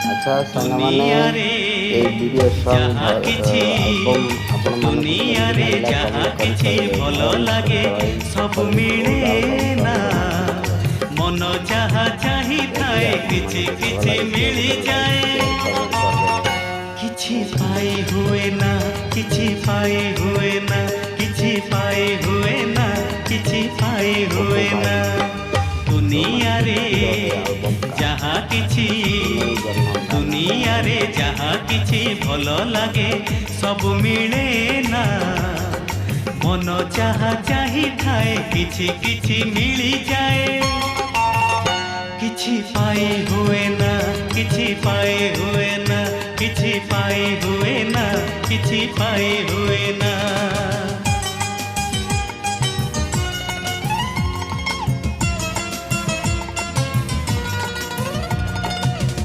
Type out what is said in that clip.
ଆଚ୍ଛା ସାଙ୍ଗମାନେ ଦୁନିଆରେ ଏଇ ଭିଡ଼ିଓ ସଙ୍ଗ୍ ଯାହା କିଛି ଆଲବମ୍ ଆପଣମାନଙ୍କୁ କେମିତି ଦୁନିଆରେ ଲାଗିଲା ଯାହା କମେଣ୍ଟ କିଛି କରିପାରିବେ। ଭଲ ଧରମ ଲାଗେ ଛୋଟରାଇ ସବୁ ସୁପରହିଟ୍ ମିଳେ ଓଲ୍ଡ ଆଲବମ୍ ନା। ସଙ୍ଗ୍ ଜଣାଇଥିବାରୁ ମନ ଯାହା ଯଦି ଚାହିଁଥାଏ କିଛି ଆପଣମାନଙ୍କୁ ଭଲ କିଛି ଲାଗିଥିବ ଗୋଟେ ଲାଇକ୍ ମିଳିଯାଏ। ସେୟାର କମେଣ୍ଟ କରିଦେବେ। କିଛି ପାଇ ହୁଏ ନା, କିଛି ପାଇ ହୁଏ ନା, କିଛି ପାଇ ହୁଏ ନା, କିଛି ପାଇ ଓହୋ ହୁଏ ଭାଇ ନା। ଯୋଉମାନେ ଦୁନିଆରେ ହିରୋ ହେ ଆଲବମ୍ କା ଯାହା କିଛି ମ୍ୟୁଜିକ୍ ନମ୍ବର ନା ଦୁନିଆରେ ଯାହା କିଛି ଭଲ ଲାଗେ ସବୁ ମିଳେ ନା। ମନ ଯାହା ଚାହିଁଥାଏ କିଛି କିଛି ମିଳିଯାଏ। କିଛି ପାଇ ହୁଏ ନା, କିଛି ପାଇ ହୁଏ ନା, କିଛି ପାଇ ହୁଏ ନା, କିଛି ପାଇ ହୁଏ